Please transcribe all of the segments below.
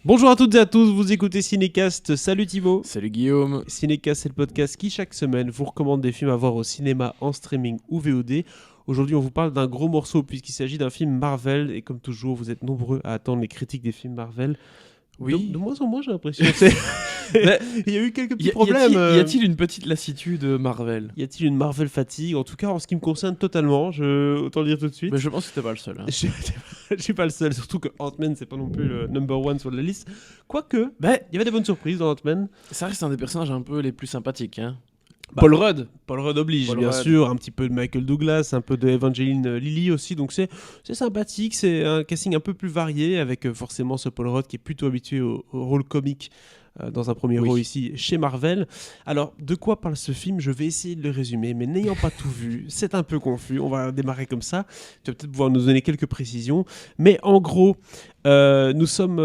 Bonjour à toutes et à tous, vous écoutez Cinécast. Salut Thibaut. Salut Guillaume. Cinécast, c'est le podcast qui chaque semaine vous recommande des films à voir au cinéma, en streaming ou VOD. Aujourd'hui, on vous parle d'un gros morceau puisqu'il s'agit d'un film Marvel et comme toujours, vous êtes nombreux à attendre les critiques des films Marvel. Oui. De moins en moins, j'ai l'impression. Il y a eu quelques petits problèmes. Y a-t-il une petite lassitude Marvel? Y a-t-il une Marvel fatigue? En tout cas, en ce qui me concerne totalement, autant le dire tout de suite. Mais je pense que t'es pas le seul. Hein. Je suis pas le seul, surtout que Ant-Man, c'est pas non plus le number one sur la liste. Quoique, il y avait des bonnes surprises dans Ant-Man. Ça reste un des personnages un peu les plus sympathiques. Hein. Paul Rudd oblige, Paul bien Rudd. sûr, un petit peu de Michael Douglas, un peu de Evangeline Lilly aussi, donc c'est sympathique, c'est un casting un peu plus varié, avec forcément ce Paul Rudd qui est plutôt habitué au rôle comique dans un premier rôle ici chez Marvel. Alors, de quoi parle ce film? Je vais essayer de le résumer, mais n'ayant pas tout vu, c'est un peu confus, on va démarrer comme ça, tu vas peut-être pouvoir nous donner quelques précisions, mais en gros, nous sommes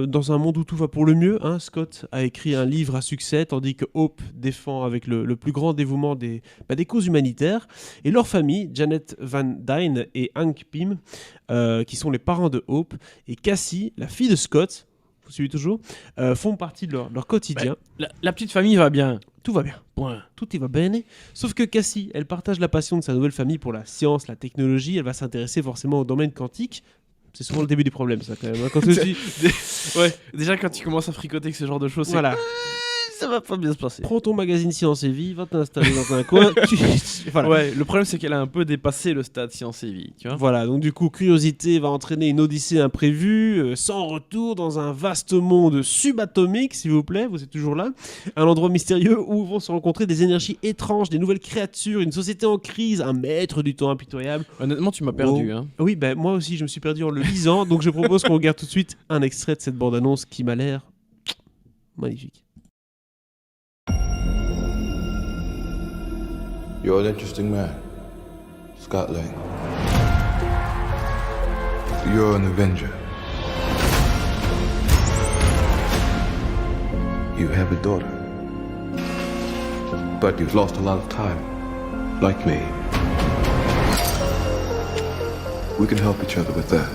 dans un monde où tout va pour le mieux. Hein. Scott a écrit un livre à succès, tandis que Hope défend avec le plus grand dévouement des causes humanitaires. Et leur famille, Janet Van Dyne et Hank Pym, qui sont les parents de Hope, et Cassie, la fille de Scott, vous suivez toujours, font partie de leur quotidien. La petite famille va bien. Tout va bien. Point. Tout y va bien. Sauf que Cassie, elle partage la passion de sa nouvelle famille pour la science, la technologie. Elle va s'intéresser forcément au domaine quantique. C'est souvent le début des problèmes, ça, quand même. Quand Ouais, déjà quand tu commences à fricoter avec ce genre de choses, voilà. Ça va pas bien se passer. Prends ton magazine Science et Vie, va t'installer dans un coin. Voilà. Ouais, le problème c'est qu'elle a un peu dépassé le stade Science et Vie, tu vois. Voilà, donc du coup, curiosité va entraîner une odyssée imprévue, sans retour dans un vaste monde subatomique, s'il vous plaît, vous êtes toujours là. Un endroit mystérieux où vont se rencontrer des énergies étranges, des nouvelles créatures, une société en crise, un maître du temps impitoyable. Honnêtement, tu m'as perdu. Hein. Oui, ben moi aussi, je me suis perdu en le lisant, donc je propose qu'on regarde tout de suite un extrait de cette bande-annonce qui m'a l'air magnifique. You're an interesting man, Scott Lang. You're an Avenger. You have a daughter. But you've lost a lot of time, like me. We can help each other with that.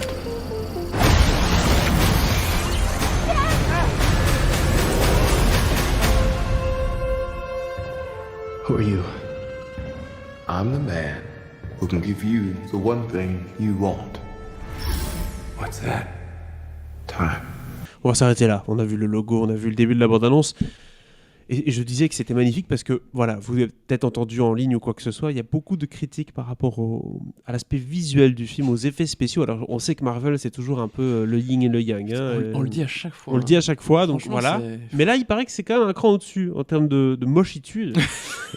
Who are you? I'm the man who can give you the one thing you want. What's that? Time. On va s'arrêter là. On a vu le logo, on a vu le début de la bande-annonce. Et je disais que c'était magnifique parce que, voilà, vous avez peut-être entendu en ligne ou quoi que ce soit, il y a beaucoup de critiques par rapport à l'aspect visuel du film, aux effets spéciaux. Alors, on sait que Marvel, c'est toujours un peu le yin et le yang. Hein, on le dit à chaque fois. On le dit à chaque fois, donc voilà. Mais là, il paraît que c'est quand même un cran au-dessus en termes de mochitude.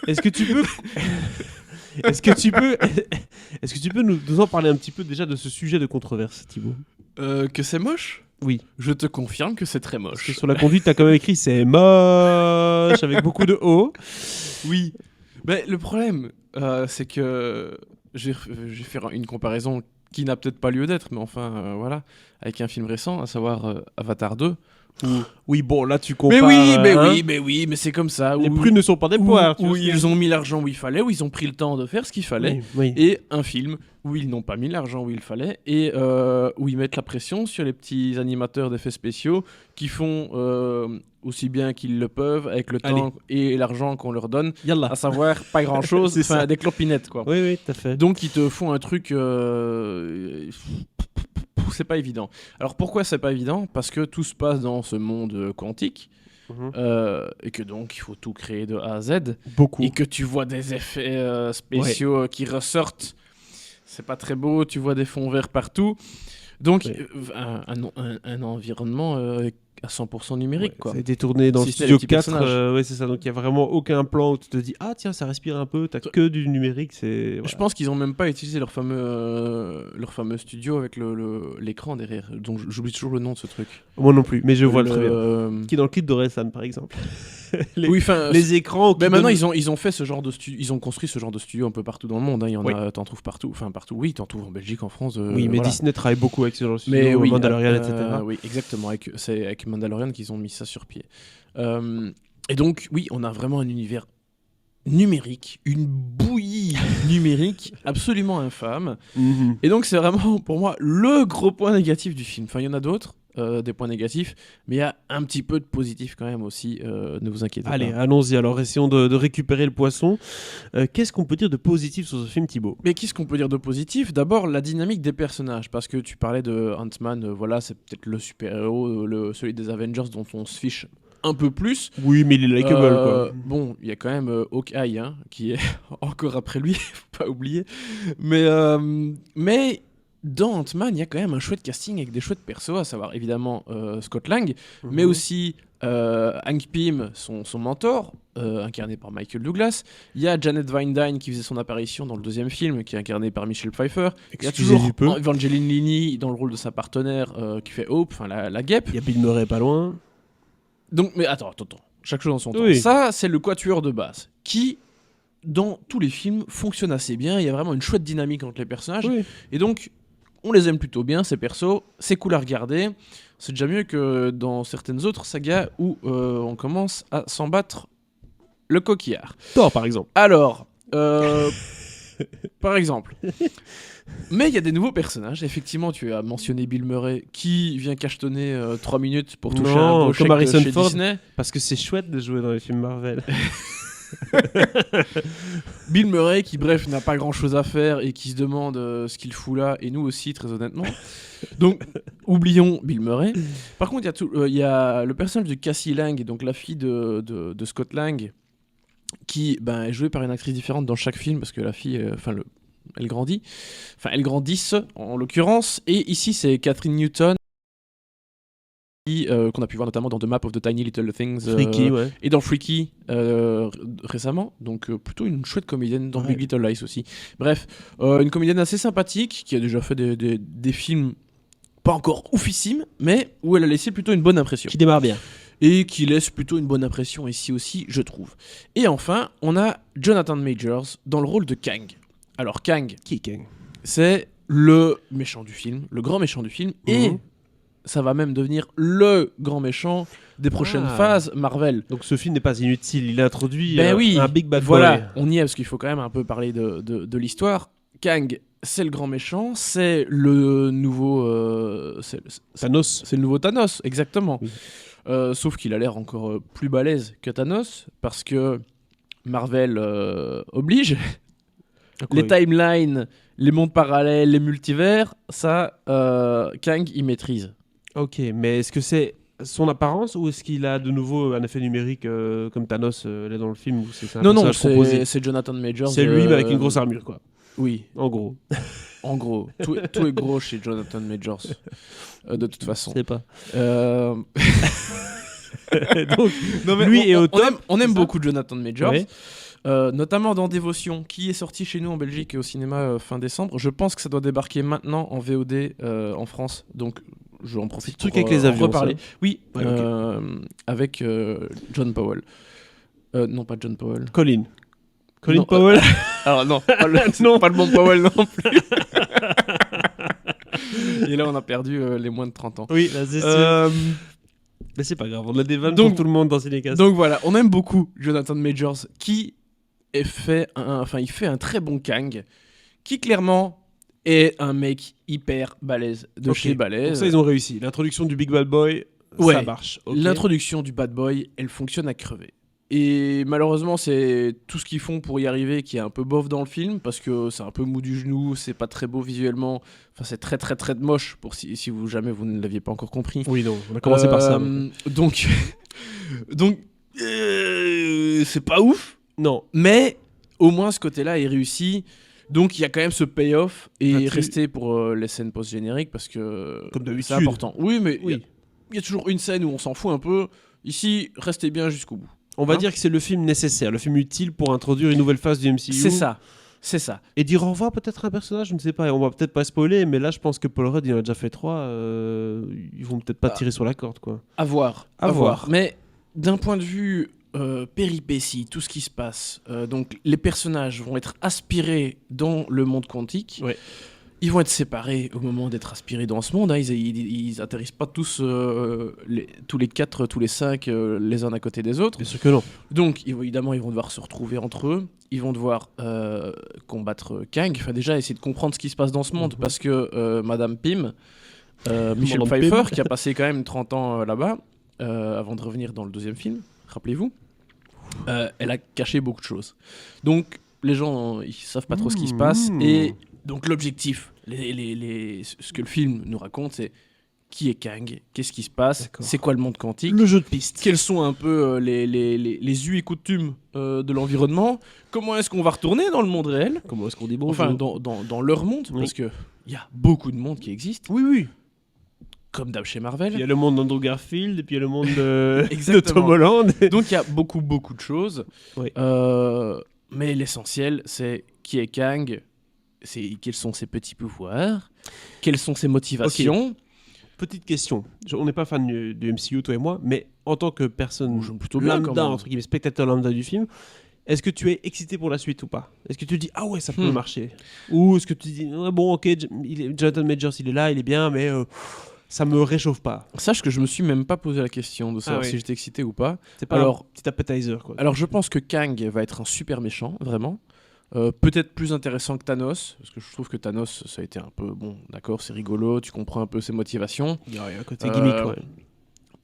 Est-ce que tu peux... Est-ce que tu peux nous en parler un petit peu déjà de ce sujet de controverse, Thibaut? Que c'est moche? Oui. Je te confirme que c'est très moche. Parce que sur la conduite, t'as quand même écrit c'est moche avec beaucoup de O. Oui. Mais le problème, c'est que j'ai fait une comparaison qui n'a peut-être pas lieu d'être, mais enfin, voilà, avec un film récent, à savoir Avatar 2. Oui, bon, là tu compares. Mais mais c'est comme ça. Les prunes ne sont pas des poires. Où ils ont mis l'argent où il fallait, où ils ont pris le temps de faire ce qu'il fallait. Oui. Et un film où ils n'ont pas mis l'argent où il fallait et où ils mettent la pression sur les petits animateurs d'effets spéciaux qui font aussi bien qu'ils le peuvent avec le temps et l'argent qu'on leur donne. Yallah. À savoir pas grand-chose, enfin des clopinettes quoi. Oui, tout à fait. Donc ils te font un truc... c'est pas évident. Alors pourquoi c'est pas évident? Parce que tout se passe dans ce monde quantique et que donc il faut tout créer de A à Z. Beaucoup. Et que tu vois des effets spéciaux qui ressortent. C'est pas très beau, tu vois des fonds verts partout. Donc un environnement à 100% numérique. Quoi. Ça a été tourné dans si le studio 4. Ouais, c'est ça. Donc il n'y a vraiment aucun plan où tu te dis ah tiens ça respire un peu, t'as que du numérique. Voilà. Je pense qu'ils n'ont même pas utilisé leur fameux studio avec l'écran derrière. Donc j'oublie toujours le nom de ce truc. Moi non plus, mais je vois très bien. Qui est dans le clip d'Orelsan par exemple. les écrans. Mais maintenant ils ont fait ce genre de studio, ils ont construit ce genre de studio un peu partout dans le monde. Hein. Il y en a, t'en trouves partout. Enfin partout. Oui, t'en trouves en Belgique, en France. Oui, mais voilà. Disney travaille beaucoup avec ce genre de studio. Mais oui, Mandalorian, etc. Oui, exactement. C'est avec Mandalorian qu'ils ont mis ça sur pied. Et donc oui, on a vraiment un univers numérique, une bouillie numérique absolument infâme. Et donc c'est vraiment pour moi le gros point négatif du film. Enfin, il y en a d'autres. des points négatifs, mais il y a un petit peu de positif quand même aussi, ne vous inquiétez Allez, pas. allons-y, alors essayons de récupérer le poisson. Qu'est-ce qu'on peut dire de positif sur ce film, Thibaut ? Mais qu'est-ce qu'on peut dire de positif ? D'abord, la dynamique des personnages, parce que tu parlais de Ant-Man, voilà, c'est peut-être le super-héros, celui des Avengers dont on se fiche un peu plus. Oui, mais il est likeable, quoi. Bon, il y a quand même Hawkeye, hein, qui est encore après lui, faut pas oublier. Mais dans Ant-Man, il y a quand même un chouette casting avec des chouettes persos, à savoir évidemment Scott Lang, mais aussi Hank Pym, son mentor, incarné par Michael Douglas. Il y a Janet Van Dyne qui faisait son apparition dans le deuxième film, qui est incarné par Michelle Pfeiffer. Il y a toujours Evangeline Lilly dans le rôle de sa partenaire, qui fait Hope, enfin la guêpe. Il y a Bill Murray pas loin. Donc, mais attends. Chaque chose en son temps. Oui. Ça, c'est le quatuor de base, qui, dans tous les films, fonctionne assez bien. Il y a vraiment une chouette dynamique entre les personnages. Oui. Et donc, on les aime plutôt bien, ces persos. C'est cool à regarder. C'est déjà mieux que dans certaines autres sagas où on commence à s'en battre le coquillard. Thor, par exemple. Alors, par exemple. Mais il y a des nouveaux personnages. Effectivement, tu as mentionné Bill Murray qui vient cachetonner 3 minutes pour toucher un beau chèque Harrison chez Ford, Disney. Parce que c'est chouette de jouer dans les films Marvel. Bill Murray qui, bref, n'a pas grand chose à faire et qui se demande ce qu'il fout là, et nous aussi, très honnêtement. Donc, oublions Bill Murray. Par contre, il y a le personnage de Cassie Lang, donc la fille de Scott Lang, qui est jouée par une actrice différente dans chaque film parce que la fille, elle grandit. Enfin, elles grandissent en l'occurrence. Et ici, c'est Catherine Newton. Qu'on a pu voir notamment dans The Map of the Tiny Little Things Freaky, ouais. et dans Freaky récemment, donc plutôt une chouette comédienne dans Big Little Lies aussi. Bref, une comédienne assez sympathique qui a déjà fait des films pas encore oufissimes, mais où elle a laissé plutôt une bonne impression. Qui démarre bien. Et qui laisse plutôt une bonne impression ici aussi, je trouve. Et enfin, on a Jonathan Majors dans le rôle de Kang. Alors Kang, Qui est Kang ? c'est le méchant du film, le grand méchant du film, et ça va même devenir le grand méchant des prochaines phases Marvel. Donc ce film n'est pas inutile, il introduit oui, un big bad boy. Voilà, on y est parce qu'il faut quand même un peu parler de l'histoire. Kang, c'est le grand méchant, c'est le nouveau Thanos. C'est le nouveau Thanos, exactement. Oui. Sauf qu'il a l'air encore plus balèze que Thanos parce que Marvel oblige. Les timelines, les mondes parallèles, les multivers, ça, Kang, il maîtrise. Ok, mais est-ce que c'est son apparence ou est-ce qu'il a de nouveau un effet numérique comme Thanos là dans le film ou c'est un Non, personnage composé ? c'est Jonathan Majors. C'est lui mais avec une grosse armure quoi. Oui, En gros. en gros. Tout est gros chez Jonathan Majors. De toute façon. Je sais pas. Donc, lui est au top. On aime ça beaucoup Jonathan Majors. Ouais. Notamment dans Dévotion, qui est sorti chez nous en Belgique et au cinéma fin décembre. Je pense que ça doit débarquer maintenant en VOD en France. Donc, je en profite truc pour avec les avions, en reparler. ça. Oui, Ouais, avec John Powell. Non, pas John Powell. Colin Non, Powell. Alors non, pas le, Non. pas le bon Powell non plus. Et là, on a perdu les moins de 30 ans. Oui, là c'est sûr. Mais c'est pas grave, on a des vannes Donc- pour tout le monde dans Cinécast. Donc voilà, on aime beaucoup Jonathan Majors qui il fait un très bon Kang, qui clairement est un mec hyper balèze de Ok. chez balèze. Donc ça ils ont réussi. L'introduction du Big Bad Boy, Ouais. ça marche. Ok. L'introduction du Bad Boy, elle fonctionne à crever. Et malheureusement, c'est tout ce qu'ils font pour y arriver qui est un peu bof dans le film, parce que c'est un peu mou du genou, c'est pas très beau visuellement, enfin c'est très très très moche, pour si vous jamais vous ne l'aviez pas encore compris. Oui, non, on a commencé par ça. Donc, c'est pas ouf, Non. mais au moins ce côté-là est réussi. Donc il y a quand même ce payoff et Là-dessus. rester pour les scènes post-génériques parce que Comme d'habitude. c'est important. Oui, mais Oui. il y a toujours une scène où on s'en fout un peu. Ici, restez bien jusqu'au bout. On va Hein dire que c'est le film nécessaire, le film utile pour introduire une nouvelle phase du MCU. C'est ça. C'est ça. Et dire au revoir peut-être à un personnage, je ne sais pas. On va peut-être pas spoiler, mais là je pense que Paul Rudd il en a déjà fait 3. Ils vont peut-être pas tirer sur la corde quoi. À voir. À voir. Mais d'un point de vue péripéties, tout ce qui se passe, donc les personnages vont être aspirés dans le monde quantique. Ouais. Ils vont être séparés au moment d'être aspirés dans ce monde. Hein. Ils atterrissent pas tous, tous les 4, tous les 5, les uns à côté des autres. Bien sûr que non. Donc, évidemment, ils vont devoir se retrouver entre eux. Ils vont devoir combattre Kang. Enfin, déjà, essayer de comprendre ce qui se passe dans ce monde. Parce que Madame Pym, Michel Morland Pfeiffer, Pym. qui a passé quand même 30 ans là-bas, avant de revenir dans le deuxième film, rappelez-vous. Elle a caché beaucoup de choses. Donc, les gens, ils savent pas trop ce qui se passe. Et donc, l'objectif, ce que le film nous raconte, c'est qui est Kang, qu'est-ce qui se passe, D'accord. c'est quoi le monde quantique, Le jeu de piste. quels sont un peu les us et coutumes de l'environnement, comment est-ce qu'on va retourner dans le monde réel, Comment est-ce qu'on dit bonjour? enfin dans leur monde, Oui. parce qu'il y a beaucoup de mondes qui existent, Oui, oui. comme d'hab chez Il y Marvel. a le monde d'Andrew Garfield et puis il y a le monde de Exactement. Tom Holland. Donc il y a beaucoup de choses. Oui. Mais l'essentiel, c'est qui est Kang, quels sont ses petits pouvoirs, quelles sont ses motivations. Petite question. On n'est pas fan du MCU, toi et moi, mais en tant que personne J'aime plutôt bien, quand lambda, même. entre guillemets, spectateur lambda du film, est-ce que tu es excité pour la suite ou pas? Est-ce que tu te dis, ah ouais, ça peut marcher? Ou est-ce que tu te dis, ouais, bon, ok, Jonathan Majors, il est là, il est bien, mais ça me réchauffe pas. Sache que je me suis même pas posé la question de savoir oui. si j'étais excité ou pas. C'est pas Alors- un petit appetizer, quoi. Alors je pense que Kang va être un super méchant, vraiment. Peut-être plus intéressant que Thanos, parce que je trouve que Thanos, ça a été un peu, bon, d'accord, c'est rigolo, tu comprends un peu ses motivations. Il y a un côté gimmick, ouais.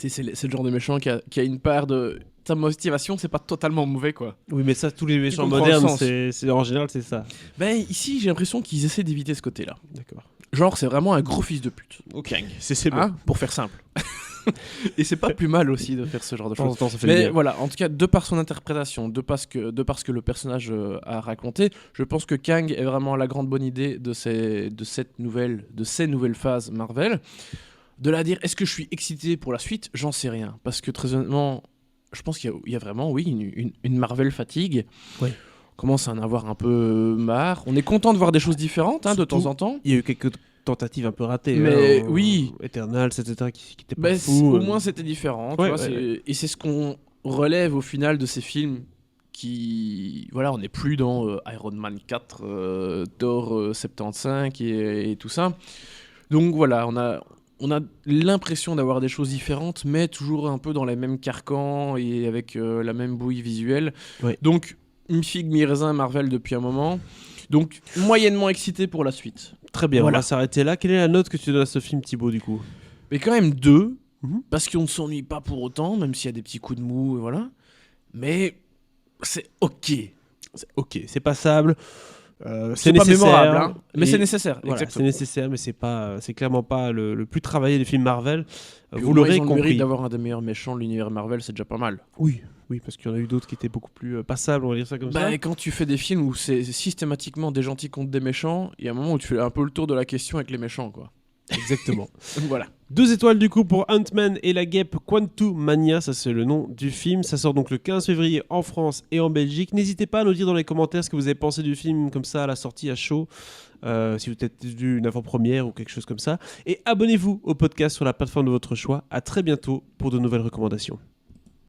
C'est le genre de méchant qui a une part de... Sa motivation, c'est pas totalement mauvais, quoi. Oui, mais ça, tous les méchants comprends modernes, le sens. c'est en général, c'est ça. Ben, ici, j'ai l'impression qu'ils essaient d'éviter ce côté-là. D'accord. Genre, c'est vraiment un gros fils de pute. Ok, c'est bon. Hein, pour faire simple. Et c'est pas plus mal aussi de faire ce genre de De temps en choses. temps, ça fait le Mais bien. voilà, en tout cas, de par son interprétation, de par ce que le personnage a raconté, je pense que Kang est vraiment la grande bonne idée de ces nouvelles phases Marvel. De la dire, est-ce que je suis excité pour la suite? J'en sais rien. Parce que très honnêtement, je pense qu'il y a vraiment, oui, une Marvel fatigue. Oui. On commence à en avoir un peu marre. On est content de voir des choses différentes de Surtout- temps en temps. Il y a eu quelques tentatives un peu ratées. Mais oui. Eternals, etc., qui étaient pas Ben, fous. au moins c'était différent, tu Ouais, vois, ouais, et c'est ce qu'on relève au final de ces films qui... Voilà, on n'est plus dans Iron Man 4, Thor 75 et tout ça. Donc voilà, on a l'impression d'avoir des choses différentes, mais toujours un peu dans les mêmes carcans et avec la même bouillie visuelle. Ouais. Donc, mi-figue, mi-raisin Marvel depuis un moment. Donc, moyennement excité pour la suite. Très bien, Voilà. on va s'arrêter là. Quelle est la note que tu donnes à ce film, Thibaut, du coup? Mais quand même 2, Mhm. parce qu'on ne s'ennuie pas pour autant, même s'il y a des petits coups de mou, et voilà. Mais c'est ok. Ok, c'est passable. C'est pas nécessaire, mémorable, hein, mais et- c'est nécessaire. Voilà, c'est Exactement. nécessaire, mais c'est clairement pas le plus travaillé des films Marvel. Puis Vous au moins, l'aurez ils ont le mérite compris. d'avoir un des meilleurs méchants de l'univers Marvel, c'est déjà pas mal. Oui, parce qu'il y en a eu d'autres qui étaient beaucoup plus passables, on va dire ça comme ça. Bah, quand tu fais des films où c'est systématiquement des gentils contre des méchants, il y a un moment où tu fais un peu le tour de la question avec les méchants, quoi. Exactement. Voilà. 2 étoiles du coup pour Ant-Man et la guêpe Quantumania, ça c'est le nom du film. Ça sort donc le 15 février en France et en Belgique. N'hésitez pas à nous dire dans les commentaires ce que vous avez pensé du film comme ça à la sortie à chaud. Si vous êtes vu une avant-première ou quelque chose comme ça. Et abonnez-vous au podcast sur la plateforme de votre choix. À très bientôt pour de nouvelles recommandations.